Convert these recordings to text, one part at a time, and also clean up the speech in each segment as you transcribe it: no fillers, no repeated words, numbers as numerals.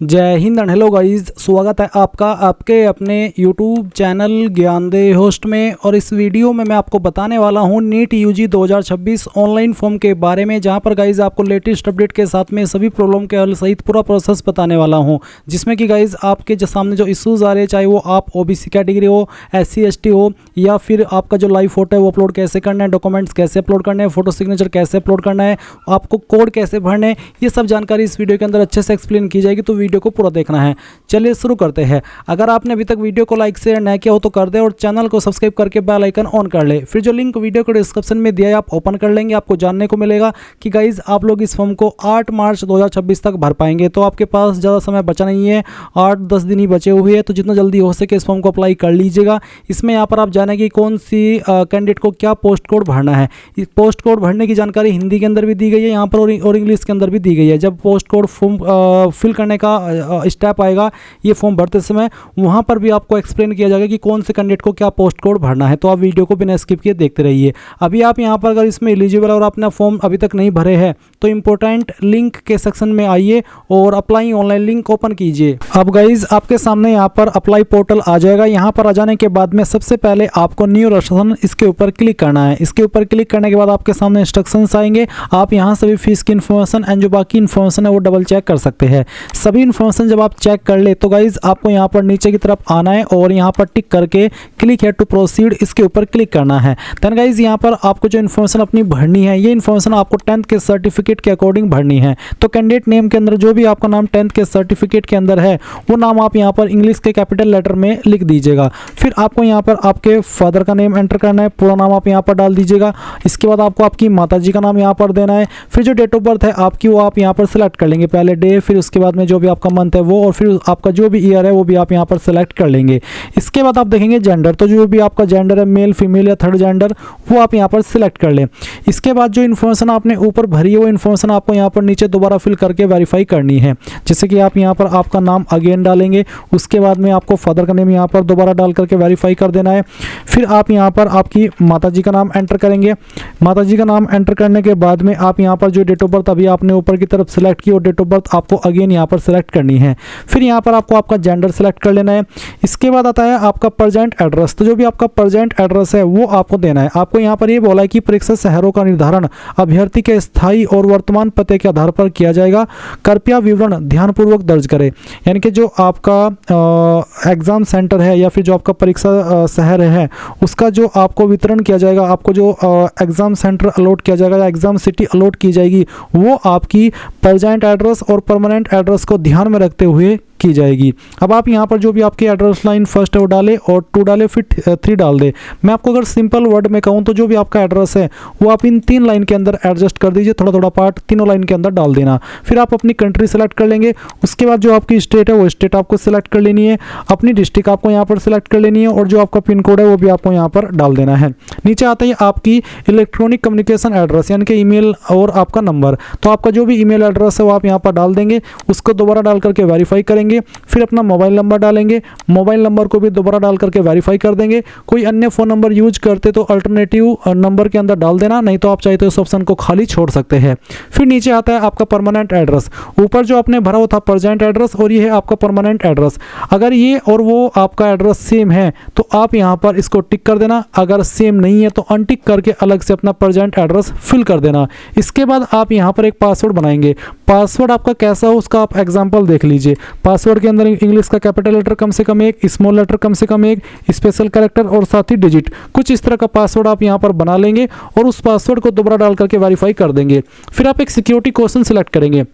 जय Hind and hello guys, स्वागत है आपका आपके अपने YouTube चैनल ज्ञानदेह होस्ट में। और इस वीडियो में मैं आपको बताने वाला हूं नीट यूजी 2026 ऑनलाइन फॉर्म के बारे में, जहां पर गाइस आपको लेटेस्ट अपडेट के साथ में सभी प्रॉब्लम के हल सहित पूरा प्रोसेस बताने वाला हूं, जिसमें कि गाइस आपके जो सामने जो इश्यूज आ रहे हैं, चाहे वो आप OBC कैटेगरी हो, SC ST हो, या फिर आपका जो लाइव फोटो है वो अपलोड कैसे करना है, डॉक्यूमेंट्स कैसे अपलोड करना है, फोटो सिग्नेचर कैसे अपलोड करना है, आपको कोड कैसे भरना है, ये सब जानकारी इस वीडियो के अंदर अच्छे से एक्सप्लेन की जाएगी। तो वीडियो को पूरा देखना है। चलिए शुरू करते हैं। अगर आपने अभी तक वीडियो को लाइक शेयर नहीं किया हो तो कर दे और चैनल को सब्सक्राइब करके बेल आइकन ऑन कर ले। फिर जो लिंक वीडियो को डिस्क्रिप्शन में दिया है आप ओपन कर लेंगे, आपको जानने को मिलेगा कि गाइज आप लोग इस फॉर्म को 8 मार्च 2026 तक भर पाएंगे। तो आपके पास ज़्यादा समय बचा नहीं है, 8-10 दिन ही बचे हुए हैं, तो जितना जल्दी हो सके इस फॉर्म को अप्लाई कर लीजिएगा। इसमें यहाँ पर आप जाने कि कौन सी कैंडिडेट को क्या पोस्ट कोड भरना है। इस पोस्ट कोड भरने की जानकारी हिंदी के अंदर भी दी गई है यहाँ पर और इंग्लिश के अंदर भी दी गई है। जब पोस्ट कोड फॉर्म फिल करने का स्टेप आएगा ये फॉर्म भरते समय, वहां पर भी आपको एक्सप्लेन किया जाएगा कि कौन से कैंडिडेट को क्या पोस्ट कोड भरना है। तो आप वीडियो को बिना स्किप किए देखते रहिए। अभी आप यहां पर अगर इसमें एलिजिबल और अपना फॉर्म अभी तक नहीं भरे हैं तो इंपॉर्टेंट लिंक के सेक्शन में आइए और अप्लाई ऑनलाइन लिंक ओपन कीजिए। अब गाइज आपके सामने यहाँ पर अप्लाई पोर्टल आ जाएगा। यहाँ पर आ जाने के बाद में सबसे पहले आपको न्यू रजिस्ट्रेशन इसके ऊपर क्लिक करना है। इसके ऊपर क्लिक करने के बाद आपके सामने इंस्ट्रक्शंस आएंगे। आप यहाँ से भी फीस की इन्फॉर्मेशन एंड जो बाकी इन्फॉर्मेशन है वो डबल चेक कर सकते हैं। सभी इन्फॉर्मेशन जब आप चेक कर ले तो गाइज आपको यहाँ पर नीचे की तरफ आना है और यहाँ पर टिक करके क्लिक है टू प्रोसीड इसके ऊपर क्लिक करना है। देन गाइज यहाँ पर आपको जो इन्फॉर्मेशन अपनी भरनी है, ये इन्फॉर्मेशन आपको 10th के सर्टिफिकेट के अकॉर्डिंग भरनी है। तो कैंडिडेट नेम के अंदर जो भी आपका नाम 10th के सर्टिफिकेट के अंदर है वो नाम आप यहाँ पर इंग्लिश के कैपिटल लेटर में लिख दीजिएगा। फिर आपको यहाँ पर आपके फादर का नेम एंटर करना है, पूरा नाम आप यहाँ पर डाल दीजिएगा। इसके बाद आपको आपकी माता जी का नाम यहाँ पर देना है। फिर जो डेट ऑफ बर्थ है आपकी वो आप यहाँ पर सिलेक्ट कर लेंगे, पहले डे, फिर उसके बाद में जो भी आपका मंथ है वो, और फिर आपका जो भी ईयर है वो भी आप यहाँ पर सेलेक्ट कर लेंगे। इसके बाद आप देखेंगे जेंडर, तो जो भी आपका जेंडर है मेल फीमेल या थर्ड जेंडर वो आप यहाँ पर सिलेक्ट कर लें। इसके बाद जो इन्फॉर्मेशन आपने ऊपर भरी है वो इन्फॉर्मेशन आपको यहाँ पर नीचे दोबारा फिल करके वेरीफाई करनी है। जैसे कि आप यहाँ पर आपका नाम अगेन डालेंगे, उसके बाद में आपको फादर का नेम यहाँ पर दोबारा डाल करके वेरीफाई कर देना है। फिर आप यहाँ पर आपकी माता जी का नाम एंटर करेंगे। माता जी का नाम एंटर करने के बाद में आप यहाँ पर जो डेट ऑफ बर्थ अभी आपने ऊपर की तरफ सेलेक्ट की और डेट ऑफ बर्थ आपको अगेन यहाँ पर सेलेक्ट करनी है। फिर यहाँ पर आपको आपका जेंडर सेलेक्ट कर लेना है। इसके बाद आता है आपका प्रेजेंट एड्रेस, तो जो भी आपका प्रेजेंट एड्रेस है वो आपको देना है। आपको यहाँ पर ये बोला है कि परीक्षा शहरों का निर्धारण अभ्यर्थी के स्थायी और वर्तमान पते के आधार पर किया जाएगा, कृपया विवरण ध्यानपूर्वक दर्ज करें। यानी कि जो आपका एग्जाम सेंटर है या फिर जो आपका परीक्षा शहर है उसका जो आपको वितरण किया जाएगा, आपको जो एग्जाम सेंटर अलॉट किया जाएगा या एग्जाम सिटी अलॉट की जाएगी वो आपकी प्रेजेंट एड्रेस और परमानेंट एड्रेस को ध्यान में रखते हुए की जाएगी। अब आप यहाँ पर जो भी आपकी एड्रेस लाइन फर्स्ट है वो डालें और 2 डालें, फिर 3 डाल दें। मैं आपको अगर सिंपल वर्ड में कहूँ तो जो भी आपका एड्रेस है वो आप इन 3 लाइन के अंदर एडजस्ट कर दीजिए, थोड़ा थोड़ा पार्ट तीनों लाइन के अंदर डाल देना। फिर आप अपनी कंट्री सेलेक्ट कर लेंगे। उसके बाद जो आपकी स्टेट है वो स्टेट आपको सिलेक्ट कर लेनी है, अपनी डिस्ट्रिक्ट आपको यहाँ पर सिलेक्ट कर लेनी है और जो आपका पिन कोड है वो भी आपको यहाँ पर डाल देना है। नीचे आता है आपकी इलेक्ट्रॉनिक कम्युनिकेशन एड्रेस यानी कि ईमेल और आपका नंबर, तो आपका जो भी ईमेल एड्रेस है वो आप यहाँ पर डाल देंगे, उसको दोबारा डाल करके वेरीफाई करेंगे। फिर अपना मोबाइल नंबर डालेंगे, मोबाइल नंबर को भी दोबारा डाल करके वेरीफाई कर देंगे। कोई अन्य फ़ोन नंबर यूज करते तो अल्टरनेटिव नंबर के अंदर डाल देना, नहीं तो आप चाहे तो इस ऑप्शन को खाली छोड़ सकते हैं। फिर नीचे आता है आपका परमानेंट एड्रेस। ऊपर जो आपने भरा हुआ था प्रेजेंट एड्रेस और ये है आपका परमानेंट एड्रेस। अगर ये और वो आपका एड्रेस सेम है तो आप यहाँ पर इसको टिक कर देना, अगर सेम नहीं है तो अनटिक करके अलग से अपना प्रेजेंट एड्रेस फिल कर देना। इसके बाद आप यहाँ पर एक पासवर्ड बनाएंगे। पासवर्ड आपका कैसा हो उसका आप एग्जाम्पल देख लीजिए। पासवर्ड के अंदर इंग्लिश का कैपिटल लेटर कम से कम 1, स्मॉल लेटर कम से कम 1, स्पेशल कैरेक्टर और साथ ही डिजिट, कुछ इस तरह का पासवर्ड आप यहाँ पर बना लेंगे और उस पासवर्ड को दोबारा डाल करके वेरीफाई कर देंगे। फिर आप एक सिक्योरिटी क्वेश्चन सिलेक्ट करेंगे।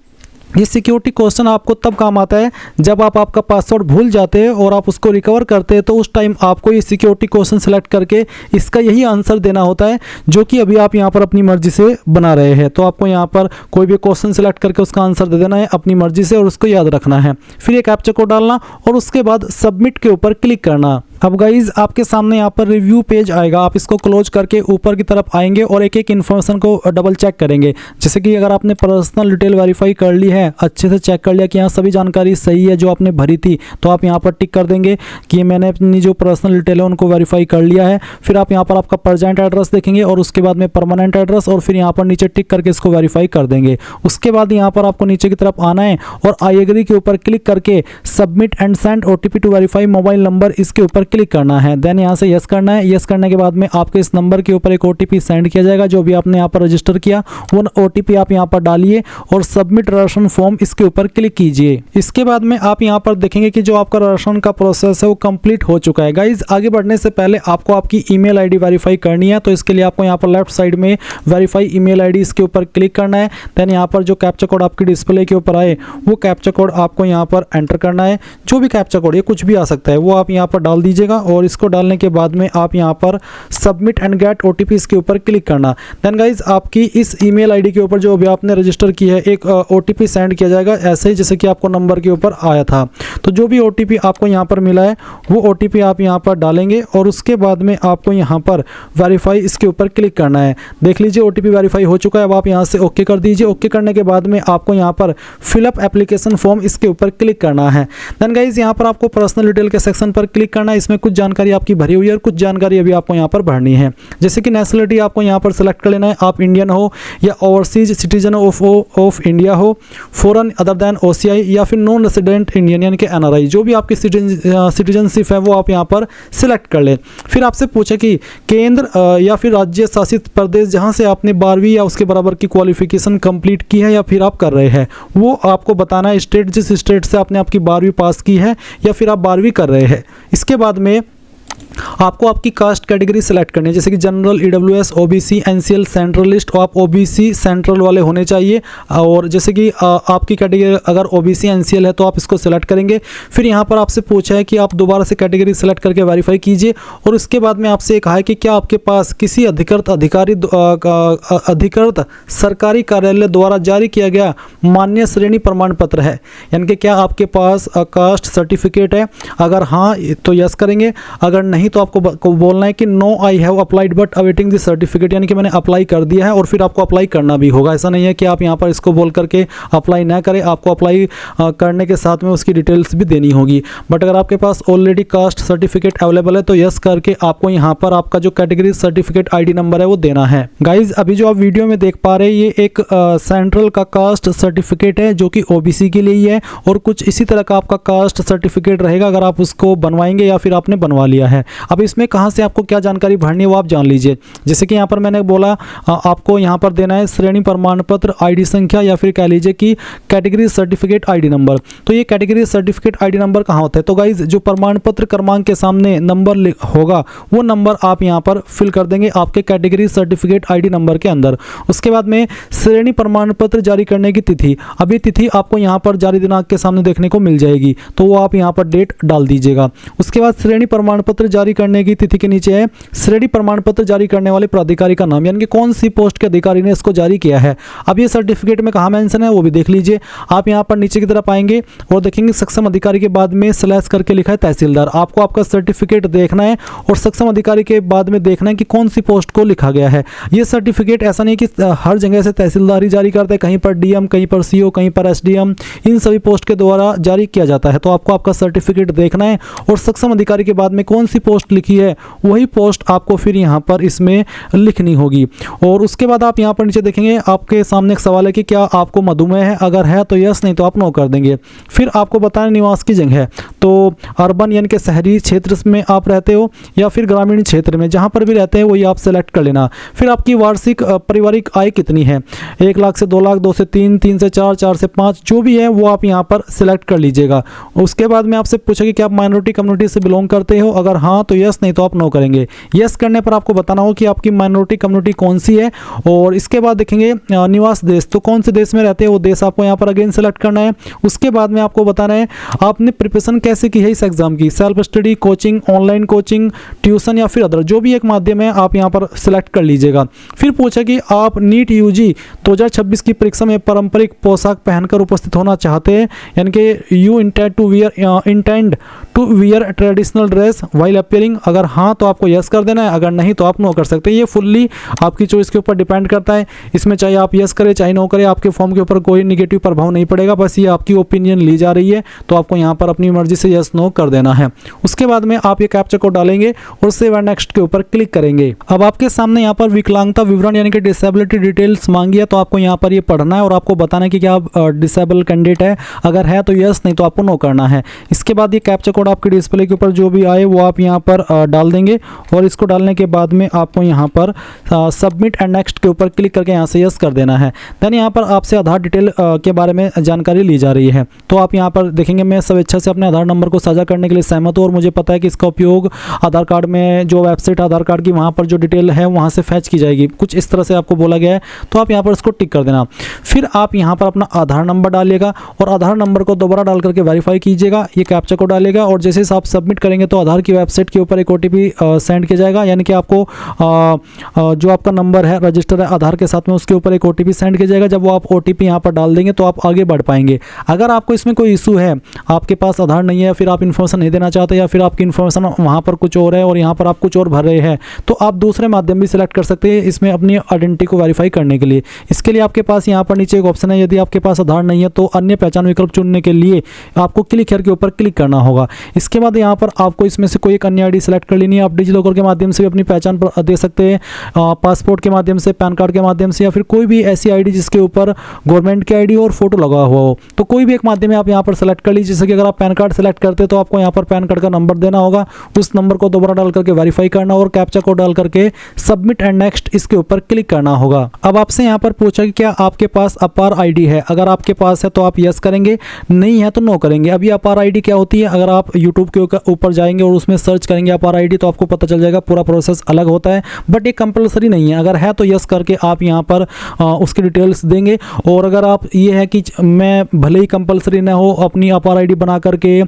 ये सिक्योरिटी क्वेश्चन आपको तब काम आता है जब आप आपका पासवर्ड भूल जाते हैं और आप उसको रिकवर करते हैं, तो उस टाइम आपको ये सिक्योरिटी क्वेश्चन सेलेक्ट करके इसका यही आंसर देना होता है जो कि अभी आप यहाँ पर अपनी मर्जी से बना रहे हैं। तो आपको यहाँ पर कोई भी क्वेश्चन सेलेक्ट करके उसका आंसर दे देना है अपनी मर्जी से और उसको याद रखना है। फिर एक कैप्चा कोड डालना और उसके बाद सबमिट के ऊपर क्लिक करना। अब गाइज आपके सामने यहाँ पर रिव्यू पेज आएगा, आप इसको क्लोज करके ऊपर की तरफ आएंगे और एक एक इन्फॉर्मेशन को डबल चेक करेंगे। जैसे कि अगर आपने पर्सनल डिटेल वेरीफाई कर ली है, अच्छे से चेक कर लिया कि यहाँ सभी जानकारी सही है जो आपने भरी थी, तो आप यहाँ पर टिक कर देंगे कि मैंने अपनी जो पर्सनल डिटेल है उनको वेरीफाई कर लिया है। फिर आप यहाँ पर आपका प्रेजेंट एड्रेस देखेंगे और उसके बाद में परमानेंट एड्रेस, और फिर यहाँ पर नीचे टिक करके इसको वेरीफाई कर देंगे। उसके बाद यहाँ पर आपको नीचे की तरफ आना है और आई एग्री के ऊपर क्लिक करके submit and send OTP to verify mobile number, इसके ऊपर क्लिक करना है। देन यहाँ से यस करना है। यस करने के बाद में आपके इस नंबर के ऊपर एक OTP सेंड किया जाएगा, जो भी आपने यहाँ पर रजिस्टर किया वो OTP आप यहाँ पर डालिए और सबमिट राशन फॉर्म, इसके ऊपर क्लिक कीजिए। इसके बाद में आप यहाँ पर देखेंगे कि जो आपका राशन का प्रोसेस है वो कंप्लीट हो चुका है। गाइज आगे बढ़ने से पहले आपको आपकी ईमेल आईडी वेरीफाई करनी है, तो इसके लिए आपको यहाँ पर लेफ्ट साइड में वेरीफाई ईमेल आईडी, इसके ऊपर क्लिक करना है। देन यहाँ पर जो कैप्चा कोड आपकी डिस्प्ले के ऊपर आए वो कैप्चा कोड आपको यहाँ पर एंटर करना है। जो भी कैप्चा कोड है, कुछ भी आ सकता है, वो आप यहाँ पर डाल दीजिएगा और इसको डालने के बाद में आप यहाँ पर सबमिट एंड गेट OTP, इसके ऊपर क्लिक करना। देन गाइज आपकी इस ईमेल आईडी के ऊपर जो भी आपने रजिस्टर की है एक OTP सेंड किया जाएगा, ऐसे ही जैसे कि आपको नंबर के ऊपर आया था। तो जो भी OTP आपको यहाँ पर मिला है वो OTP आप यहाँ पर डालेंगे और उसके बाद में आपको यहाँ पर वेरीफाई, इसके ऊपर क्लिक करना है। देख लीजिए OTP वेरीफाई हो चुका है। अब आप यहाँ से ओके कर दीजिए। ओके करने के बाद में आपको यहाँ पर फिलअप एप्लीकेशन फॉर्म, इसके ऊपर क्लिक करना है। देन गाइज यहाँ पर आपको पर्सनल डिटेल के सेक्शन पर क्लिक करना है। इसमें कुछ जानकारी आपकी भरी हुई है और कुछ जानकारी अभी आपको यहाँ पर भरनी है। जैसे कि नेशनलिटी आपको यहाँ पर सेलेक्ट कर लेना है, आप इंडियन हो या ओवरसीज सिटीजन ऑफ इंडिया हो, फॉरेन अदर देन OCI, या फिर नॉन रेसिडेंट इंडियन यानी कि NRI, जो भी आपकी सिटीजनशिप है वो आप यहाँ पर सिलेक्ट कर ले। फिर आपसे पूछे कि केंद्र या फिर राज्य शासित प्रदेश जहाँ से आपने 12वीं या उसके बराबर की क्वालिफिकेशन कंप्लीट की है या फिर आप कर रहे हैं, वो आपको बताना है। स्टेट, जिस स्टेट से आपने आपकी 12वीं पास की है या फिर आप 12वीं कर रहे हैं। इसके बाद में आपको आपकी कास्ट कैटेगरी सेलेक्ट करनी है, जैसे कि general, EWS, OBC, NCL, central list, तो आप OBC सेंट्रल वाले होने चाहिए। और जैसे कि आपकी कैटेगरी अगर OBC NCL है तो आप इसको सेलेक्ट करेंगे। फिर यहाँ पर आपसे पूछा है कि आप दोबारा से कैटेगरी सेलेक्ट करके वेरीफाई कीजिए और उसके बाद में आपसे कहा है कि क्या आपके पास किसी अधिकृत सरकारी कार्यालय द्वारा जारी किया गया मान्य श्रेणी प्रमाण पत्र है, यानी कि क्या आपके पास कास्ट सर्टिफिकेट है। अगर हाँ तो यस करेंगे, अगर नहीं तो आपको बोलना है कि no I have applied but awaiting the certificate, यानी कि मैंने अप्लाई कर दिया है और फिर आपको अप्लाई करना भी होगा। ऐसा नहीं है कि आप यहाँ पर इसको बोल करके अप्लाई ना करें, आपको अप्लाई करने के साथ में उसकी डिटेल्स भी देनी होगी। बट अगर आपके पास ऑलरेडी कास्ट सर्टिफिकेट अवेलेबल है तो यस करके आपको यहाँ पर आपका जो कैटेगरी सर्टिफिकेट ID नंबर है वो देना है। गाइज अभी जो आप वीडियो में देख पा रहे हैं ये एक सेंट्रल का कास्ट सर्टिफिकेट है जो कि OBC के लिए ही है, और कुछ इसी तरह का आपका कास्ट सर्टिफिकेट रहेगा अगर आप उसको बनवाएंगे या फिर आपने बनवा लिया है। अब इसमें कहां से आपको क्या जानकारी भरनी है वो आप जान लीजिए। जैसे कि यहां पर मैंने बोला आपको यहां पर देना है श्रेणी प्रमाण पत्र ID संख्या, या फिर कह लीजिए कि कैटेगरी सर्टिफिकेट ID नंबर। तो ये कैटेगरी सर्टिफिकेट ID नंबर कहां होता है, तो गाइज जो प्रमाण पत्र क्रमांक के सामने नंबर होगा वो नंबर आप यहां पर फिल कर देंगे आपके कैटेगरी सर्टिफिकेट ID नंबर के अंदर। उसके बाद में श्रेणी प्रमाण पत्र जारी करने की तिथि, अभी तिथि आपको यहां पर जारी दिनांक के सामने देखने को मिल जाएगी, तो वो आप यहां पर डेट डाल दीजिएगा। उसके बाद श्रेणी प्रमाण पत्र जारी करने की तिथि के नीचे है श्रेणी प्रमाण पत्र जारी करने वाले प्राधिकारी का नाम, यानी कि कौन सी पोस्ट के अधिकारी ने इसको जारी किया है। अब ये सर्टिफिकेट में कहां मेंशन है वो भी देख लीजिए। आप यहां पर नीचे की तरफ आएंगे और देखेंगे सक्षम अधिकारी के बाद में स्लैश करके लिखा है तहसीलदार। आपको आपका सर्टिफिकेट देखना है और सक्षम अधिकारी के बाद में देखना है कि कौन सी पोस्ट को लिखा गया है। ये सर्टिफिकेट ऐसा नहीं कि हर जगह से तहसीलदार ही जारी करते हैं, कहीं पर DM, कहीं पर CO, कहीं पर SDM, इन सभी पोस्ट के द्वारा जारी किया जाता है। तो आपको आपका सर्टिफिकेट देखना है और सक्षम अधिकारी के बाद में कौन सी पोस्ट लिखी है वही पोस्ट आपको फिर यहाँ पर इसमें लिखनी होगी। और उसके बाद आप यहाँ पर नीचे देखेंगे आपके सामने एक सवाल है कि क्या आपको मधुमेह है, अगर है तो यस, नहीं तो आप नो कर देंगे। फिर आपको बताना निवास की जगह है, तो अर्बन यानी कि शहरी क्षेत्र में आप रहते हो या फिर ग्रामीण क्षेत्र में, जहाँ पर भी रहते हैं वही आप सेलेक्ट कर लेना। फिर आपकी वार्षिक पारिवारिक आय कितनी है, 1 लाख से 2 लाख, 2 से 3, 3 से 4, 4 से 5, जो भी है वो आप यहाँ पर सिलेक्ट कर लीजिएगा। उसके बाद में आपसे पूछेगा कि आप माइनॉरिटी कम्युनिटी से बिलोंग करते हो, अगर हाँ तो यस, नहीं तो आप नो करेंगे। यस करने पर आपको बताना हो कि आपकी माइनॉरिटी कम्युनिटी कौन सी है। और इसके बाद देखेंगे निवास देश, तो कौन से देश में रहते हैं वो देश आपको यहाँ पर अगेन सेलेक्ट करना है। उसके बाद में आपको बताना है आपने प्रिपरेशन कैसे की है इस एग्जाम की, self study, coaching, online coaching, tuition या फिर अदर, जो भी एक माध्यम है आप यहाँ पर सिलेक्ट कर लीजिएगा। फिर पूछा कि आप नीट UG 2026 की परीक्षा में पारंपरिक पोशाक पहनकर उपस्थित होना चाहते हैं, यानी कि you intend to wear traditional dress while file appearing, अगर हाँ तो आपको यस कर देना है, अगर नहीं तो आप नो कर सकते हैं। ये फुल्ली आपकी चॉइस के ऊपर डिपेंड करता है। इसमें चाहे आप यस करें चाहे नो करें, आपके फॉर्म के ऊपर कोई निगेटिव प्रभाव नहीं पड़ेगा, बस ये आपकी ओपिनियन ली जा रही है, तो आपको यहाँ पर अपनी मर्जी से यस नो कर देना है। उसके बाद में आप ये कैप्चा कोड डालेंगे और सेव एंड नेक्स्ट के ऊपर क्लिक करेंगे। अब आपके सामने यहाँ पर विकलांगता विवरण यानी कि डिसेबिलिटी डिटेल्स मांगी है, तो आपको यहाँ पर ये पढ़ना है और आपको बताना है कि क्या आप डिसेबल कैंडिडेट है, अगर है तो यस, नहीं तो आपको नो करना है। इसके बाद ये कैप्चा कोड आपके डिस्प्ले के ऊपर जो भी आए वो आप यहाँ पर डाल देंगे और इसको डालने के बाद में आपको यहाँ पर सबमिट एंड नेक्स्ट के ऊपर क्लिक करके यहाँ से यस कर देना है। देन यहाँ पर आपसे आधार डिटेल के बारे में जानकारी ली जा रही है, तो आप यहाँ पर देखेंगे मैं स्वेच्छा से अपने आधार नंबर को साझा करने के लिए सहमत हूँ और मुझे पता है कि इसका उपयोग आधार कार्ड में जो वेबसाइट आधार कार्ड की वहाँ पर जो डिटेल है वहाँ से फैच की जाएगी, कुछ इस तरह से आपको बोला गया है, तो आप यहाँ पर इसको टिक कर देना। फिर आप यहाँ पर अपना आधार नंबर डालिएगा और आधार नंबर को दोबारा डाल करके वेरीफाई कीजिएगा। ये कैप्चा कोड डालेगा और जैसे आप सबमिट करेंगे तो आधार की वेबसाइट के ऊपर एक OTP सेंड किया जाएगा, यानी कि आपको जो आपका नंबर है रजिस्टर है आधार के साथ में उसके ऊपर एक OTP सेंड किया जाएगा। जब वो आप OTP यहाँ पर डाल देंगे तो आप आगे बढ़ पाएंगे। अगर आपको इसमें कोई इशू है, आपके पास आधार नहीं है, फिर आप इन्फॉर्मेशन नहीं देना चाहते या फिर आपकी इन्फॉर्मेशन वहाँ पर कुछ और है और यहाँ पर आप कुछ और भर रहे हैं, तो आप दूसरे माध्यम भी सिलेक्ट कर सकते हैं इसमें अपनी आइडेंटिटी को वेरीफाई करने के लिए। इसके लिए आपके पास यहाँ पर नीचे एक ऑप्शन है, यदि आपके पास आधार नहीं है तो अन्य पहचान विकल्प चुनने के लिए आपको क्लिक हियर के ऊपर क्लिक करना होगा। इसके बाद यहाँ पर आपको इसमें से कोई एक अन्य आईडी सेलेक्ट कर लेनी है। आप डिजिलॉकर के माध्यम से भी अपनी पहचान दे सकते हैं, पासपोर्ट के माध्यम से, पैन कार्ड के माध्यम से, या फिर कोई भी ऐसी आईडी जिसके ऊपर गवर्नमेंट की आईडी और फोटो लगा हुआ हो, तो कोई भी एक माध्यम आप यहाँ पर सेलेक्ट कर लीजिए। जैसे कि अगर आप पैन कार्ड सेलेक्ट करते हैं तो आपको यहाँ पर पैन कार्ड का नंबर देना होगा, उस नंबर को दोबारा डाल करके वेरीफाई करना और कैप्चा कोड डाल करके सबमिट एंड नेक्स्ट इसके ऊपर क्लिक करना होगा। अब आपसे यहाँ पर पूछा कि क्या आपके पास अपार आईडी है, अगर आपके पास है तो आप यस करेंगे, नहीं है तो नो करेंगे। अभी अपार आईडी क्या होती है, अगर आप यूट्यूब के ऊपर जाएंगे और उसमें सर्च करेंगे अपार आईडी तो आपको पता चल जाएगा, पूरा प्रोसेस अलग होता है, बट ये कंपलसरी नहीं है। अगर है तो यस करके आप यहाँ पर उसकी डिटेल्स देंगे, और अगर आप ये है कि मैं भले ही कंपलसरी ना हो अपनी अपार आईडी बना करके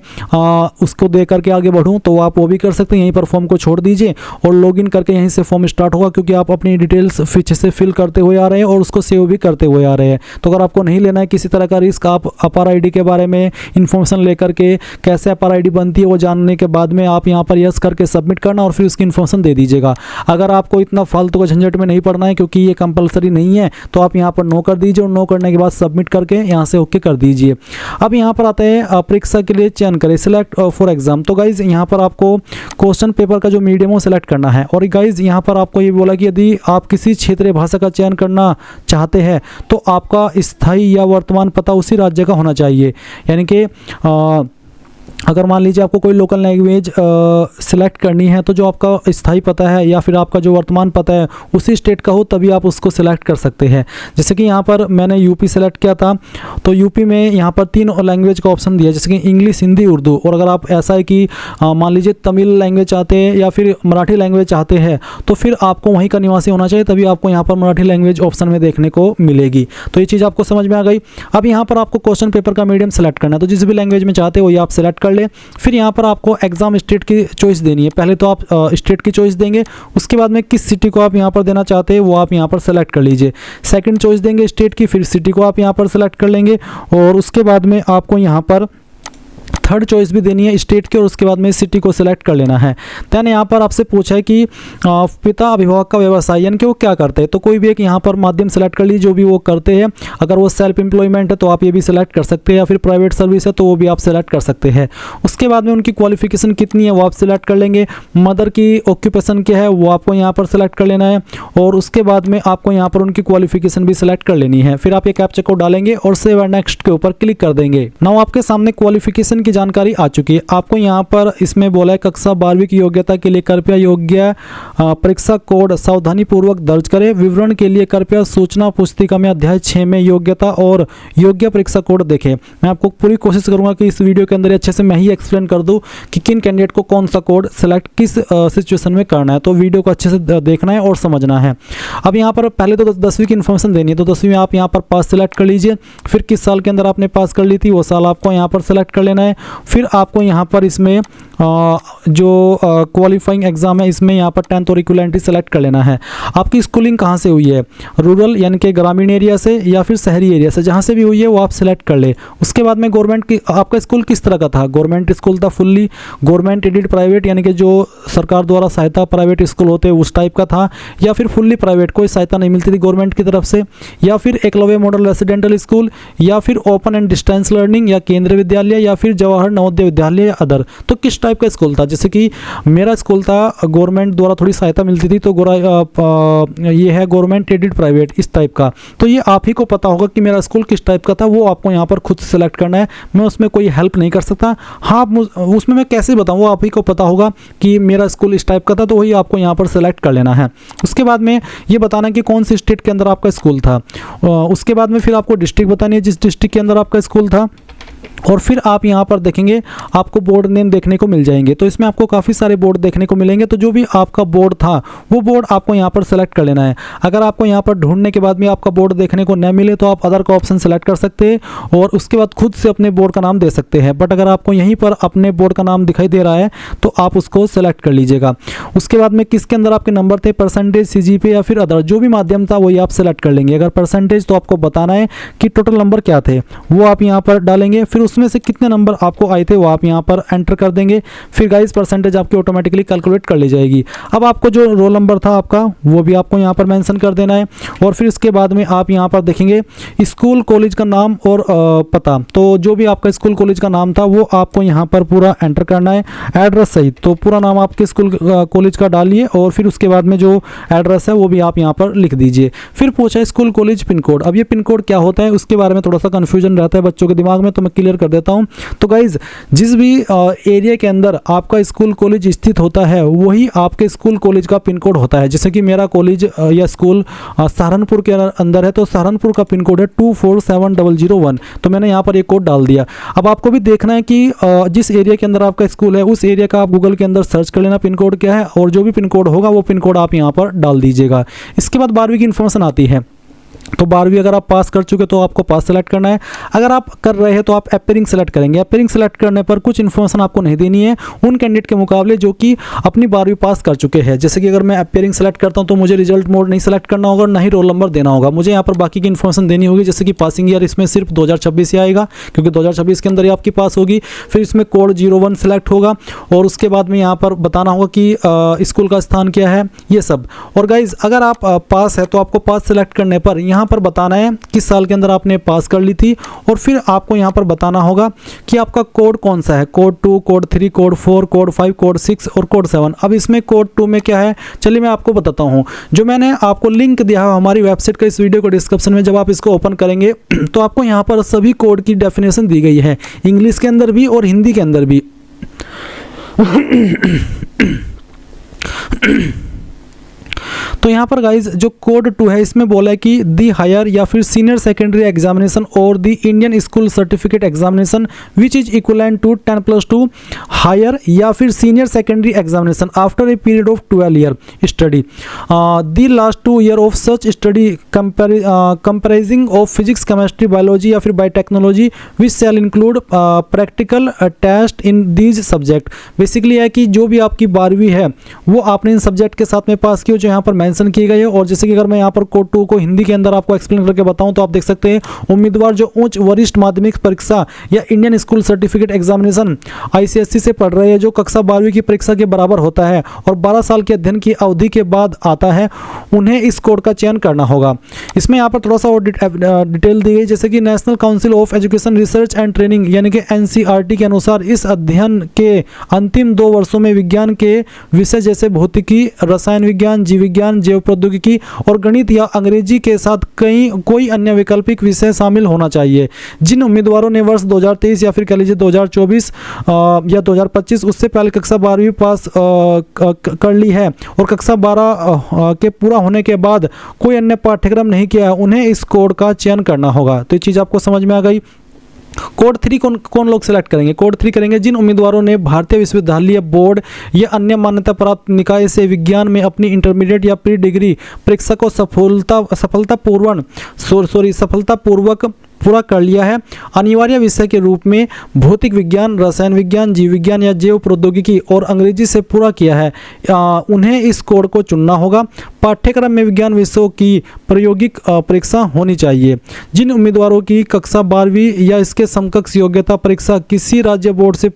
उसको दे करके आगे बढ़ूँ, तो आप वो भी कर सकते हैं। यहीं पर फॉर्म को छोड़ दीजिए और लॉगिन करके यहीं से फॉर्म स्टार्ट होगा, क्योंकि आप अपनी डिटेल्स पीछे से फिल करते हुए आ रहे हैं और उसको सेव भी करते हुए आ रहे हैं। तो अगर आपको नहीं लेना है किसी तरह का रिस्क, आप अपार आईडी के बारे में इन्फॉर्मेशन लेकर के कैसे अपार आईडी बनती है वो जानने के बाद में आप यहाँ पर यस करके सबमिट करना और फिर उसकी इन्फॉर्मेशन दे दीजिएगा। अगर आपको इतना फालतू का झंझट में नहीं पड़ना है क्योंकि ये कंपलसरी नहीं है, तो आप यहाँ पर नो कर दीजिए और नो करने के बाद सबमिट करके यहाँ से ओके कर दीजिए। अब यहाँ पर आते हैं परीक्षा के लिए चयन करें, सिलेक्ट फॉर एग्जाम। तो गाइज यहाँ पर आपको क्वेश्चन पेपर का जो मीडियम हो सिलेक्ट करना है, और गाइज यहाँ पर आपको ये बोला कि यदि आप किसी क्षेत्रीय भाषा का चयन करना चाहते हैं तो आपका स्थायी या वर्तमान पता उसी राज्य का होना चाहिए। यानी कि अगर मान लीजिए आपको कोई लोकल लैंग्वेज सिलेक्ट करनी है, तो जो आपका स्थायी पता है या फिर आपका जो वर्तमान पता है उसी स्टेट का हो, तभी आप उसको सिलेक्ट कर सकते हैं। जैसे कि यहाँ पर मैंने यूपी सेलेक्ट किया था, तो यूपी में यहाँ पर 3 लैंग्वेज का ऑप्शन दिया, जैसे कि इंग्लिश, हिंदी, उर्दू। और अगर आप ऐसा है कि मान लीजिए तमिल लैंग्वेज चाहते हैं या फिर मराठी लैंग्वेज चाहते हैं, तो फिर आपको वहीं का निवासी होना चाहिए, तभी आपको यहाँ पर मराठी लैंग्वेज ऑप्शन में देखने को मिलेगी। तो ये चीज़ आपको समझ में आ गई। अब यहाँ पर आपको क्वेश्चन पेपर का मीडियम सेलेक्ट करना है, तो जिस भी लैंग्वेज में चाहते हो ये आप सेलेक्ट कर ले। फिर यहाँ पर आपको एग्जाम स्टेट की चॉइस देनी है। पहले तो आप स्टेट की चॉइस देंगे, उसके बाद में किस सिटी को आप यहाँ पर देना चाहते हैं वो आप यहाँ पर सेलेक्ट कर लीजिए। सेकंड चॉइस देंगे स्टेट की, फिर सिटी को आप यहाँ पर सेलेक्ट कर लेंगे, और उसके बाद में आपको यहाँ पर थर्ड चॉइस भी देनी है स्टेट की, और उसके बाद में सिटी को सिलेक्ट कर लेना है। दैन यहाँ पर आपसे पूछा है कि पिता अभिभावक का व्यवसाय यानी कि वो क्या करते हैं, तो कोई भी एक यहाँ पर माध्यम सेलेक्ट कर लीजिए जो भी वो करते हैं। अगर वो सेल्फ एम्प्लॉयमेंट है तो आप ये भी सिलेक्ट कर सकते हैं, या फिर प्राइवेट सर्विस है तो वो भी आप सिलेक्ट कर सकते हैं। उसके बाद में उनकी क्वालिफिकेशन कितनी है वो आप सिलेक्ट कर लेंगे। मदर की ऑक्यूपेशन क्या है वो आपको यहाँ पर सिलेक्ट कर लेना है, और उसके बाद में आपको यहाँ पर उनकी क्वालिफिकेशन भी सिलेक्ट कर लेनी है। फिर आप ये कैप्चा कोड डालेंगे और सेव एंड नेक्स्ट के ऊपर क्लिक कर देंगे। नाउ आपके सामने क्वालिफिकेशन की जानकारी आ चुकी है। आपको यहाँ पर इसमें बोला है कक्षा 12वीं की योग्यता के लिए कृपया योग्य परीक्षा कोड सावधानी पूर्वक दर्ज करें। विवरण के लिए कृपया सूचना पुस्तिका में अध्याय 6 में योग्यता और योग्य परीक्षा कोड देखें। मैं आपको पूरी कोशिश करूंगा कि इस वीडियो के अंदर अच्छे से मैं ही एक्सप्लेन कर दूं कि किन कैंडिडेट को कौन सा कोड सेलेक्ट किस सिचुएशन में करना है। तो वीडियो को अच्छे से देखना है और समझना है। अब यहाँ पर पहले तो 10वीं की इन्फॉर्मेशन देनी है, तो 10वीं में आप यहाँ पर पास सेलेक्ट कर लीजिए। फिर किस साल के अंदर आपने पास कर ली थी वो साल आपको यहाँ पर सेलेक्ट कर लेना है, फिर आपको यहाँ पर इसमें जो क्वालिफाइंग एग्ज़ाम है इसमें यहाँ पर 10th और इक्विवेलेंट सेलेक्ट कर लेना है। आपकी स्कूलिंग कहाँ से हुई है, रूरल यानी कि ग्रामीण एरिया से या फिर शहरी एरिया से, जहाँ से भी हुई है वो आप सेलेक्ट कर ले। उसके बाद में गवर्नमेंट की आपका स्कूल किस तरह का था, गवर्नमेंट स्कूल था, फुल्ली गवर्नमेंट एडेड प्राइवेट यानी कि जो सरकार द्वारा सहायता प्राइवेट स्कूल होते हैं उस टाइप का था, या फिर फुल्ली प्राइवेट कोई सहायता नहीं मिलती थी गवर्नमेंट की तरफ से, या फिर एकलव्य मॉडल रेसिडेंटल स्कूल, या फिर ओपन एंड डिस्टेंस लर्निंग या केंद्रीय विद्यालय, या फिर जवाहर नवोदय विद्यालय या अदर। तो किस टाइप का स्कूल था, जैसे कि मेरा स्कूल था गवर्नमेंट द्वारा थोड़ी सहायता मिलती थी तो ये है गवर्नमेंट एडेड प्राइवेट इस टाइप का। तो ये आप ही को पता होगा कि मेरा स्कूल किस टाइप का था, वो आपको यहाँ पर खुद से सेलेक्ट करना है। मैं उसमें कोई हेल्प नहीं कर सकता। हाँ, उसमें मैं कैसे बताऊँ, वो आप ही को पता होगा कि मेरा स्कूल इस टाइप का था, तो वही आपको यहाँ पर सेलेक्ट कर लेना है। उसके बाद में ये बताना कि कौन सी स्टेट के अंदर आपका स्कूल था। उसके बाद में फिर आपको डिस्ट्रिक्ट बतानी है जिस डिस्ट्रिक्ट के अंदर आपका स्कूल था, और फिर आप यहाँ पर देखेंगे आपको बोर्ड नेम देखने को मिल जाएंगे। तो इसमें आपको काफ़ी सारे बोर्ड देखने को मिलेंगे, तो जो भी आपका बोर्ड था वो बोर्ड आपको यहाँ पर सेलेक्ट कर लेना है। अगर आपको यहाँ पर ढूंढने के बाद में आपका बोर्ड देखने को न मिले तो आप अदर का ऑप्शन सेलेक्ट कर सकते हैं और उसके बाद खुद से अपने बोर्ड का नाम दे सकते हैं। बट अगर आपको यहीं पर अपने बोर्ड का नाम दिखाई दे रहा है तो आप उसको सेलेक्ट कर लीजिएगा। उसके बाद में किसके अंदर आपके नंबर थे, परसेंटेज, CGPA या फिर अदर, जो भी माध्यम था वही आप सेलेक्ट कर लेंगे। अगर परसेंटेज तो आपको बताना है कि टोटल नंबर क्या थे, वो आप यहाँ पर डालेंगे। फिर उसमें से कितने नंबर आपको आए थे वो आप यहाँ पर एंटर कर देंगे। फिर गाइस परसेंटेज आपकी ऑटोमेटिकली कैलकुलेट कर ली जाएगी। अब आपको जो रोल नंबर था आपका वो भी आपको यहाँ पर मेंशन कर देना है। और फिर इसके बाद में आप यहाँ पर देखेंगे स्कूल कॉलेज का नाम और पता, तो जो भी आपका स्कूल कॉलेज का नाम था वो आपको यहाँ पर पूरा एंटर करना है एड्रेस सहित। तो पूरा नाम आपके स्कूल कॉलेज का डालिए और फिर उसके बाद में जो एड्रेस है वो भी आप यहाँ पर लिख दीजिए। फिर पूछा है स्कूल कॉलेज पिन कोड। अब ये पिन कोड क्या होता है उसके बारे में थोड़ा सा कन्फ्यूजन रहता है बच्चों के दिमाग में, तो मैं क्लियर कर देता हूँ। तो गाइज जिस भी एरिया के अंदर आपका स्कूल कॉलेज स्थित होता है वही आपके स्कूल कॉलेज का पिन कोड होता है। जैसे कि मेरा कॉलेज या स्कूल सहारनपुर के अंदर है तो सहारनपुर का पिन कोड है 247001, तो मैंने यहाँ पर एक कोड डाल दिया। अब आपको भी देखना है कि जिस एरिया के अंदर आपका स्कूल है उस एरिया का आप गूगल के अंदर सर्च कर लेना पिन कोड क्या है, और जो भी पिन कोड होगा वो पिन कोड आप यहाँ पर डाल दीजिएगा। इसके बाद 12वीं की इन्फॉर्मेशन आती है। तो 12वीं अगर आप पास कर चुके तो आपको पास सेलेक्ट करना है। अगर आप कर रहे हैं तो आप अपेयरिंग सेलेक्ट करेंगे। अपेयरिंग सेलेक्ट करने पर कुछ इन्फॉर्मेशन आपको नहीं देनी है उन कैंडिडेट के मुकाबले जो कि अपनी 12वीं पास कर चुके हैं। जैसे कि अगर मैं अपेयरिंग सेलेक्ट करता हूं तो मुझे रिजल्ट मोड नहीं सेलेक्ट करना होगा, ना ही रोल नंबर देना होगा। मुझे यहाँ पर बाकी की इन्फॉर्मेशन देनी होगी, जैसे कि पासिंग ईयर इसमें सिर्फ 2026 ही आएगा क्योंकि 2026 के अंदर ही आपकी पास होगी। फिर इसमें कोड 01 सेलेक्ट होगा और उसके बाद में यहाँ पर बताना होगा कि स्कूल का स्थान क्या है, ये सब। और गाइज अगर आप पास है तो आपको पास सेलेक्ट करने पर यहाँ पर बताना है किस साल के अंदर आपने पास कर ली थी, और फिर आपको यहाँ पर बताना होगा कि आपका कोड कौन सा है, code 2, code 3, code 4, code 5, code 6 और कोड 7। अब इसमें कोड 2 में क्या है, चलिए मैं आपको बताता हूँ। जो मैंने आपको लिंक दिया है हमारी वेबसाइट का, इस वीडियो को डिस्क्रिप्शन में, जब आप इसको ओपन करेंगे तो आपको यहाँ पर सभी कोड की डेफिनेशन दी गई है, इंग्लिश के अंदर भी और हिंदी के अंदर भी। तो यहाँ पर गाइज जो कोड 2 है इसमें बोला है कि दी हायर या फिर सीनियर सेकेंडरी एग्जामिनेशन और the Indian school certificate examination which is equivalent to 10+2 higher या फिर senior secondary examination after a period of 12 year study. The last 2 year of such study comprising of physics, chemistry, biology या फिर biotechnology which shall include practical test in these subject. Basically है कि जो भी आपकी 12वीं है वो आपने इन सब्जेक्ट के साथ में पास की जो यहाँ पर मेंशन किए गए हैं। और जैसे कि अगर मैं यहाँ पर कोड 2 को हिंदी के अंदर आपको एक्सप्लेन करके बताऊं तो आप देख सकते हैं उम्मीदवार जो उच्च वरिष्ठ माध्यमिक परीक्षा या Indian school certificate examination ICSE से पढ़ रहे हैं जो कक्षा 12वीं की परीक्षा के बराबर होता है और 12 साल के अध्ययन की अवधि के बाद आता है, उन्हें इस कोड का चयन करना होगा। इसमें यहाँ पर थोड़ा सा और डिटेल दी गई, जैसे कि national council of education research and training यानी कि NCERT के अनुसार इस अध्ययन के अंतिम 2 वर्षों में विज्ञान के विषय जैसे भौतिकी, रसायन विज्ञान, जीव विज्ञान, जैव प्रौद्योगिकी और गणित या अंग्रेजी के साथ कोई अन्य वैकल्पिक विषय शामिल होना चाहिए। जिन उम्मीदवारों ने वर्ष 2023 या फिर कह लीजिए 2024 या 2025 उससे पहले कक्षा 12वीं पास कर ली है और कक्षा 12 के पूरा होने के बाद कोई अन्य पाठ्यक्रम नहीं किया, उन्हें इस कोड का चयन करना होगा। तो ये चीज़ आपको समझ में आ गई। कोड 3 कौन लोग सेलेक्ट करेंगे, कोड 3 करेंगे जिन उम्मीदवारों ने भारतीय विश्वविद्यालय बोर्ड या अन्य मान्यता प्राप्त निकाय से विज्ञान में अपनी इंटरमीडिएट या प्री डिग्री परीक्षा को सफलतापूर्वक पूरा कर लिया है। अनिवार्य विषय के रूप में भौतिक विज्ञान, रसायन विज्ञान, जीव विज्ञान या जैव प्रौद्योगिकी और अंग्रेजी से पूरा किया है, उन्हें इस कोड को चुनना होगा। पाठ्यक्रम में विज्ञान विषयों की प्रायोगिक परीक्षा होनी चाहिए। जिन उम्मीदवारों की कक्षा 12वीं या इसके समकक्ष योग्यता परीक्षा किसी राज्य बोर्ड से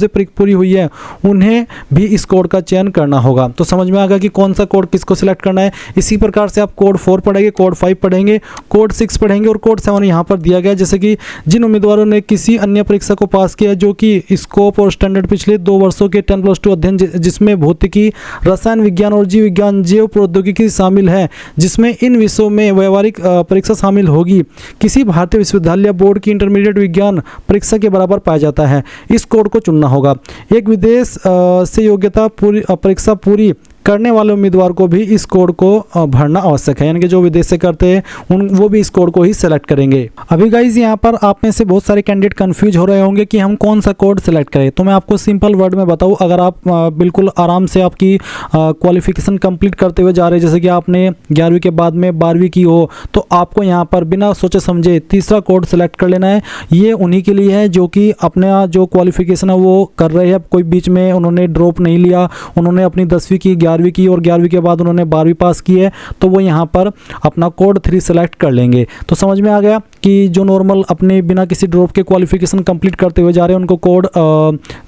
पूरी हुई है, उन्हें भी इस कोड का चयन करना होगा। तो समझ में आ गया कि कौन सा कोड किसको सिलेक्ट करना है। इसी प्रकार से आप कोड 4 पढ़ेंगे, कोड 5 पढ़ेंगे, कोड 6 पढ़ेंगे और कोड 7 यहाँ पर दिया गया। जैसे कि जिन उम्मीदवारों ने किसी अन्य परीक्षा को पास किया जो कि स्कोप और स्टैंडर्ड पिछले 2 वर्षों के 10+2 अध्ययन जिसमें भौतिकी, रसायन विज्ञान और जीव विज्ञान, जैव प्रौद्योगिकी शामिल है, जिसमें इन विषयों में व्यवहारिक परीक्षा शामिल होगी, किसी भारतीय विश्वविद्यालय बोर्ड की इंटरमीडिएट विज्ञान परीक्षा के बराबर पाया जाता है, इस कोड को चुनना होगा। एक विदेश से योग्यता परीक्षा पूरी करने वाले उम्मीदवार को भी इस कोड को भरना आवश्यक है, यानी कि जो विदेश से करते हैं वो भी इस कोड को ही सेलेक्ट करेंगे। अभी गाइज यहाँ पर आप में से बहुत सारे कैंडिडेट कंफ्यूज हो रहे होंगे कि हम कौन सा कोड सेलेक्ट करें। तो मैं आपको सिंपल वर्ड में बताऊँ, अगर आप बिल्कुल आराम से आपकी क्वालिफिकेशन कंप्लीट करते हुए जा रहे हैं, जैसे कि आपने 11वीं के बाद में 12वीं की हो, तो आपको यहाँ पर बिना सोचे समझे तीसरा कोड सेलेक्ट कर लेना है। ये उन्हीं के लिए है जो कि अपना जो क्वालिफिकेशन है वो कर रहे हैं, कोई बीच में उन्होंने ड्रॉप नहीं लिया, उन्होंने अपनी 10वीं की, 11वीं की और 11वीं के बाद उन्होंने 12वीं पास की है, तो वो यहाँ पर अपना कोड 3 सेलेक्ट कर लेंगे। तो समझ में आ गया कि जो नॉर्मल अपने बिना किसी ड्रॉप के क्वालिफिकेशन कंप्लीट करते हुए जा रहे हैं उनको कोड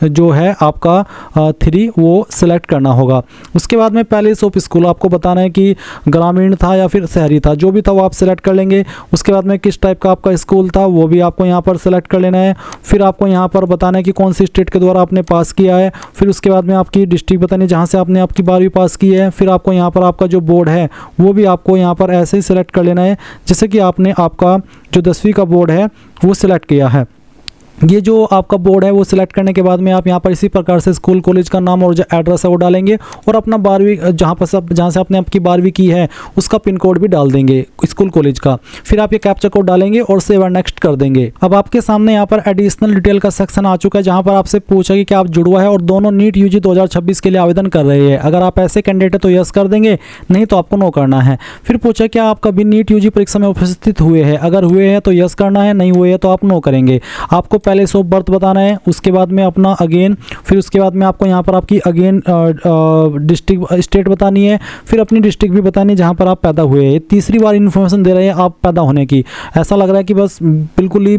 जो है आपका 3 वो सिलेक्ट करना होगा। उसके बाद में पैलेस ऑफ स्कूल आपको बताना है कि ग्रामीण था या फिर शहरी था, जो भी था वो आप सिलेक्ट कर लेंगे। उसके बाद में किस टाइप का आपका स्कूल था वो भी आपको यहाँ पर सिलेक्ट कर लेना है। फिर आपको यहाँ पर बताना है कि कौन सी स्टेट के द्वारा आपने पास किया है। फिर उसके बाद में आपकी डिस्ट्रिक्ट बतानी है जहाँ से आपने आपकी 12वीं पास की है। फिर आपको यहाँ पर आपका जो बोर्ड है वो भी आपको यहाँ पर ऐसे ही सिलेक्ट कर लेना है जैसे कि आपने आपका जो 10वीं का बोर्ड है वो सिलेक्ट किया है। ये जो आपका बोर्ड है वो सिलेक्ट करने के बाद में आप यहाँ पर इसी प्रकार से स्कूल कॉलेज का नाम और जो एड्रेस है वो डालेंगे और अपना 12वीं जहाँ से आपने आपकी 12वीं की है उसका पिन कोड भी डाल देंगे स्कूल कॉलेज का। फिर आप ये कैप्चा कोड डालेंगे और सेव एंड नेक्स्ट कर देंगे। अब आपके सामने यहाँ पर एडिशनल डिटेल का सेक्शन आ चुका है जहाँ पर आपसे पूछा कि क्या आप जुड़वा है और दोनों नीट यूजी 2026 के लिए आवेदन कर रहे हैं। अगर आप ऐसे कैंडिडेट है तो यस कर देंगे, नहीं तो आपको नो करना है। फिर पूछा क्या आप कभी नीट यूजी परीक्षा में उपस्थित हुए हैं, अगर हुए हैं तो यस करना है, नहीं हुए हैं तो आप नो करेंगे। आपको पहले सो बर्थ बताना है, उसके बाद में अपना अगेन, फिर उसके बाद में आपको यहाँ पर आपकी अगेन डिस्ट्रिक्ट स्टेट बतानी है, फिर अपनी डिस्ट्रिक्ट भी बतानी है जहाँ पर आप पैदा हुए हैं। तीसरी बार इन्फॉर्मेशन दे रहे हैं आप पैदा होने की। ऐसा लग रहा है कि बस बिल्कुल ही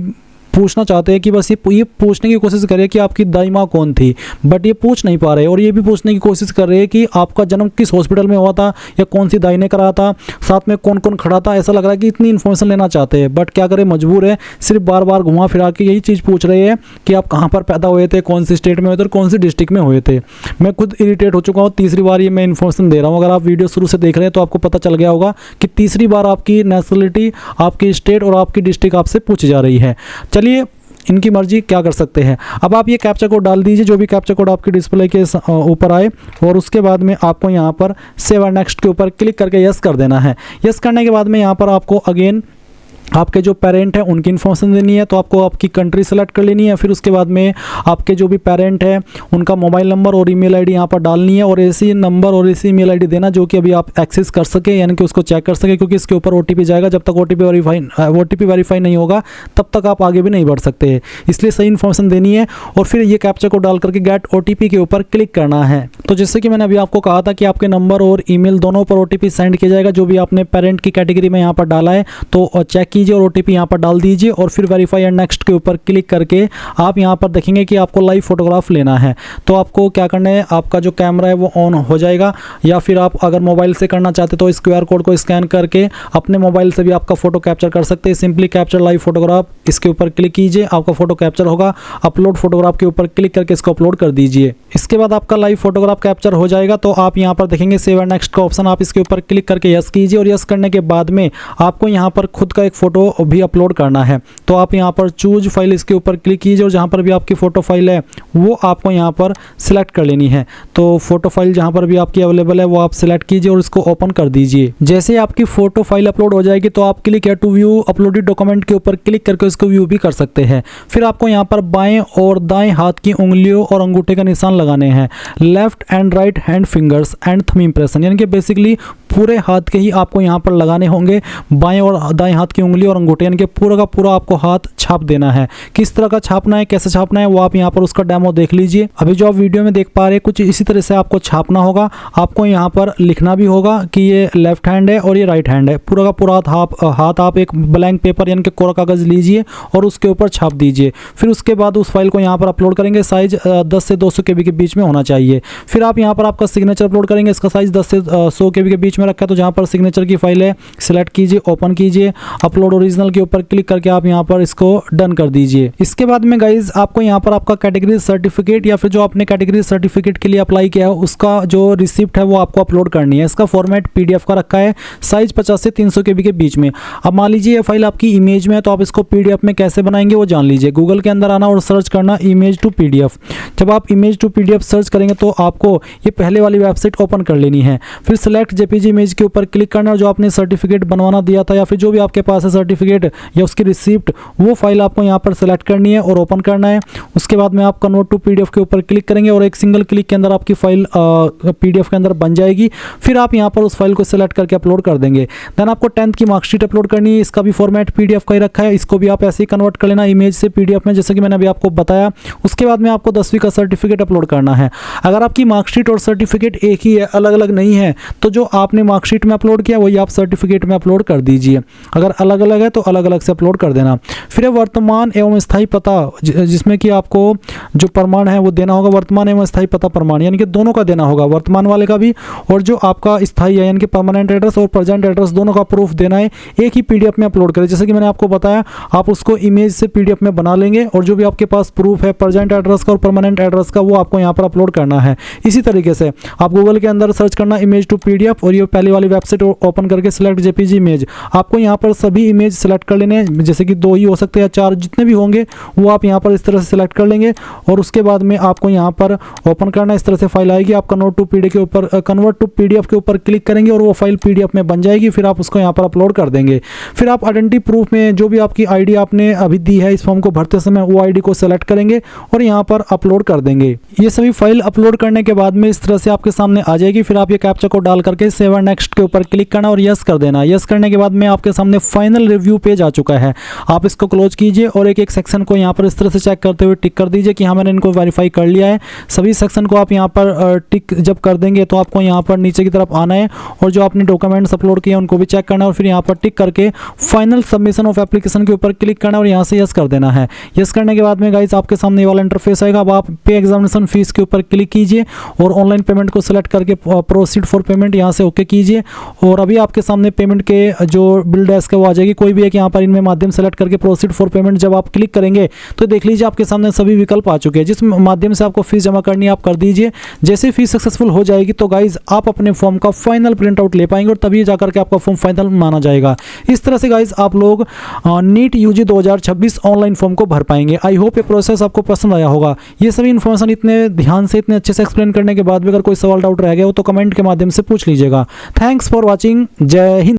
पूछना चाहते हैं कि बस ये पूछने की कोशिश करें कि आपकी दाई माँ कौन थी, बट ये पूछ नहीं पा रहे। और ये भी पूछने की कोशिश कर रहे हैं कि आपका जन्म किस हॉस्पिटल में हुआ था या कौन सी दाई ने कराया था, साथ में कौन कौन खड़ा था। ऐसा लग रहा है कि इतनी इन्फॉर्मेशन लेना चाहते हैं, बट क्या करें, मजबूर है। सिर्फ बार बार घुमा फिरा के यही चीज़ पूछ रहे हैं कि आप कहाँ पर पैदा हुए थे, कौन सी स्टेट में हुए थे और कौन सी डिस्ट्रिक्ट में हुए थे। मैं खुद इरिटेट हो चुका हूँ, तीसरी बार ये मैं इन्फॉर्मेशन दे रहा हूँ। अगर आप वीडियो शुरू से देख रहे हैं तो आपको पता चल गया होगा कि तीसरी बार आपकी नेशनलिटी, आपकी स्टेट और आपकी डिस्ट्रिक्ट आपसे पूछी जा रही है। चलिए, इनकी मर्जी, क्या कर सकते हैं। अब आप ये कैप्चा कोड डाल दीजिए, जो भी कैप्चा कोड आपके डिस्प्ले के ऊपर आए, और उसके बाद में आपको यहाँ पर सेव एंड नेक्स्ट के ऊपर क्लिक करके यस कर देना है। यस करने के बाद में यहाँ पर आपको अगेन आपके जो पेरेंट है उनकी इन्फॉर्मेशन देनी है, तो आपको आपकी कंट्री सेलेक्ट कर लेनी है। फिर उसके बाद में आपके जो भी पेरेंट है उनका मोबाइल नंबर और ईमेल आईडी यहाँ पर डालनी है, और ऐसी नंबर और ऐसी ईमेल आईडी देना जो कि अभी आप एक्सेस कर सके, यानी कि उसको चेक कर सके, क्योंकि इसके ऊपर ओटीपी जाएगा। जब तक ओटीपी वेरीफाई नहीं होगा तब तक आप आगे भी नहीं बढ़ सकते हैं, इसलिए सही इन्फॉर्मेशन देनी है। और फिर ये कैप्चा को डाल करके गेट ओटीपी के ऊपर क्लिक करना है। तो जैसे कि मैंने अभी आपको कहा था कि आपके नंबर और ईमेल दोनों पर ओटीपी सेंड किया जाएगा, जो भी आपने पेरेंट की कैटेगरी में यहाँ पर डाला है तो चेक कीजिए और ओटीपी यहाँ पर डाल दीजिए, और फिर वेरीफाई एंड नेक्स्ट के ऊपर क्लिक करके आप यहाँ पर देखेंगे कि आपको लाइव फोटोग्राफ लेना है। तो आपको क्या करना है, आपका जो कैमरा है वो ऑन हो जाएगा, या फिर आप अगर मोबाइल से करना चाहते तो इस QR कोड को स्कैन करके अपने मोबाइल से भी आपका फोटो कैप्चर कर सकते हैं। सिंपली कैप्चर लाइव फोटोग्राफ, इसके ऊपर क्लिक कीजिए, आपका फोटो कैप्चर होगा। अपलोड फोटोग्राफ के ऊपर क्लिक करके इसको अपलोड कर दीजिए। इसके बाद आपका लाइव फोटोग्राफ कैप्चर हो जाएगा, तो आप यहाँ पर देखेंगे सेव एंड नेक्स्ट का ऑप्शन, आप इसके ऊपर क्लिक करके यस कीजिए, और यस करने के बाद में आपको यहाँ पर खुद का एक फोटो भी अपलोड करना है। तो आप यहाँ पर चूज फाइल इसके ऊपर क्लिक कीजिए और जहाँ पर भी आपकी फ़ोटो फाइल है वो आपको यहाँ पर सिलेक्ट कर लेनी है। तो फोटो फाइल जहाँ पर भी आपकी अवेलेबल है वो आप सिलेक्ट कीजिए और इसको ओपन कर दीजिए। जैसे आपकी फ़ोटो फाइल अपलोड हो जाएगी तो आप क्लिक है टू व्यू अपलोडेड डॉक्यूमेंट के ऊपर क्लिक करके इसको व्यू भी कर सकते हैं। फिर आपको यहाँ पर बाएं और दाएं हाथ की उंगलियों और अंगूठे का निशान लगाने हैं, left and right hand fingers and thumb impression, यानी कि बेसिकली पूरे हाथ के ही आपको यहाँ पर लगाने होंगे, बाएं और दाएं हाथ की उंगली और अंगूठे, यानी कि पूरा का पूरा आपको हाथ छाप देना है। किस तरह का छापना है, कैसे छापना है वो आप यहाँ पर उसका डेमो देख लीजिए। अभी जो आप वीडियो में देख पा रहे हैं कुछ इसी तरह से आपको छापना होगा। आपको यहाँ पर लिखना भी होगा कि ये लेफ्ट हैंड है और ये राइट हैंड है। पूरा का पूरा हाथ आप एक ब्लैंक पेपर यानी कि कोरा कागज लीजिए और उसके ऊपर छाप दीजिए। फिर उसके बाद उस फाइल को यहाँ पर अपलोड करेंगे। साइज 10 से 200 KB के बीच में होना चाहिए। फिर आप यहाँ पर आपका सिग्नेचर अपलोड करेंगे। इसका साइज 10 से 100 KB के बीच में रखा है, तो जहाँ पर सिग्नेचर की फाइल है सिलेक्ट कीजिए, ओपन कीजिए, अपलोड ओरिजिनल के ऊपर क्लिक करके आप यहाँ पर इसको डन कर दीजिए। इसके बाद में गाइज आपको यहाँ पर आपका कैटेगरी सर्टिफिकेट या फिर जो आपने कैटेगरी सर्टिफिकेट के लिए अप्लाई किया है उसका जो रिसिप्ट है वो आपको अपलोड करनी है। इसका फॉर्मेट PDF का रखा है, साइज 50 से 300 KB के बीच में। अब मान लीजिए ये फाइल आपकी इमेज में है तो आप इसको PDF में कैसे बनाएंगे वो जान लीजिए। गूगल के अंदर आना और सर्च करना इमेज टू PDF। जब आप इमेज टू PDF सर्च करेंगे तो आपको ये पहले वाली वेबसाइट ओपन कर लेनी है। फिर सिलेक्ट JPG इमेज के ऊपर क्लिक करना और जो आपने सर्टिफिकेट बनवाना दिया था या फिर जो भी आपके पास है सर्टिफिकेट या उसकी रिसिप्ट वो फाइल आपको यहाँ पर सिलेक्ट करनी है और ओपन करना है। उसके बाद में आप कन्वर्ट टू PDF के ऊपर क्लिक करेंगे और एक सिंगल क्लिक के अंदर आपकी फाइल PDF के अंदर बन जाएगी। फिर आप यहाँ पर उस फाइल को सिलेक्ट करके अपलोड कर देंगे। देन आपको 10th की मार्कशीट अपलोड करनी है। इसका भी फॉर्मेट PDF का ही रखा है, इसको भी आप ऐसे ही कन्वर्ट कर लेना इमेज से PDF में, जैसे कि मैंने अभी आपको बताया। उसके बाद में आपको 10वीं का सर्टिफिकेट अपलोड करना है। अगर आपकी मार्कशीट और सर्टिफिकेट एक ही है, अलग अलग नहीं है, तो जो आपने मार्कशीट में अपलोड किया वही आप सर्टिफिकेट में अपलोड कर दीजिए। अगर अलग अलग है तो अलग अलग से अपलोड कर देना। फिर वर्तमान एवं स्थायी पता जिसमें कि आपको जो प्रमाण है वो देना होगा, वर्तमान एवं स्थायी पता प्रमाण, यानी कि दोनों का देना होगा, वर्तमान वाले का भी और जो आपका स्थायी है यानी कि परमानेंट एड्रेस और प्रेजेंट एड्रेस दोनों का प्रूफ देना है। एक ही PDF में अपलोड करें। जैसे कि मैंने आपको बताया आप उसको इमेज से PDF में बना लेंगे और जो भी आपके पास प्रूफ है प्रेजेंट एड्रेस का और परमानेंट एड्रेस का वो आपको यहाँ पर अपलोड करना है। इसी तरीके से आप गूगल के अंदर सर्च करना इमेज टू PDF और ये पहले वाली वेबसाइट ओपन करके सिलेक्ट JPG इमेज। आपको यहाँ पर सभी इमेज सेलेक्ट कर लेने हैं, जैसे कि 2 ही हो सकते हैं या 4, जितने भी होंगे वो आप यहाँ पर इस तरह से सिलेक्ट कर लेंगे और उसके बाद में आपको यहाँ पर ओपन करना। इस तरह से फाइल आएगी। आप कन्वर्ट टू PDF के ऊपर क्लिक करेंगे और वो फाइल PDF में बन जाएगी। फिर आप उसको यहाँ पर अपलोड कर देंगे। फिर आप आइडेंटिटी प्रूफ में जो भी आपकी ID आपने अभी दी है इस फॉर्म को भरते समय वो ID को सेलेक्ट करेंगे और यहाँ पर अपलोड कर देंगे। ये सभी फाइल अपलोड करने के बाद में इस तरह से आपके सामने आ जाएगी। फिर आप ये कैप्चा कोड डाल करके सेव एंड नेक्स्ट के ऊपर क्लिक करना और यस कर देना। यस करने के बाद में आपके सामने फाइनल रिव्यू पेज आ चुका है। आप इसको क्लोज कीजिए और एक एक सेक्शन को यहाँ पर इस तरह से चेक करते हुए टिक कर दीजिए कि हाँ मैंने इनको वेरीफाई कर लिया है। सभी सेक्शन को आप यहाँ पर टिक जब कर देंगे तो आपको यहाँ पर नीचे की तरफ आना है और जो आपने डॉक्यूमेंट्स अपलोड किए उनको भी चेक करना है और फिर यहाँ पर टिक करके फाइनल सबमिशन ऑफ एप्लीकेशन के ऊपर क्लिक करना और यहाँ से यस कर देना है। यस करने के बाद में गाइस आपके सामने वाला इंटरफेस आएगा। अब आप पे एग्जामिनेशन फीस के ऊपर क्लिक कीजिए और ऑनलाइन पेमेंट को सिलेक्ट करके प्रोसीड फॉर पेमेंट यहाँ से ओके कीजिए और अभी आपके सामने पेमेंट के जो बिल डेस्क है वो आ जाएगी। कोई भी एक यहाँ पर इनमें माध्यम सेलेक्ट करके प्रोसीड फॉर पेमेंट जब आप क्लिक करेंगे तो देख लीजिए आपके सामने सभी विकल्प आ चुके हैं। जिस माध्यम से आपको फीस जमा करनी है आप कर दीजिए। जैसे फीस सक्सेसफुल हो जाएगी तो गाइज आप अपने फॉर्म का फाइनल प्रिंट आउट ले पाएंगे और तभी जाकर के आपका फॉर्म फाइनल माना जाएगा। इस तरह से गाइज आप लोग नीट UG 2026 ऑनलाइन फॉर्म को भर पाएंगे। आई होप ये प्रोसेस आपको पसंद आया होगा। ये सभी इन्फॉर्मेशन इतने ध्यान से इतने अच्छे से एक्सप्लेन करने के बाद भी अगर कोई सवाल डाउट रह गया हो तो कमेंट के माध्यम से पूछ लीजिएगा। Thanks for watching. जय हिंद।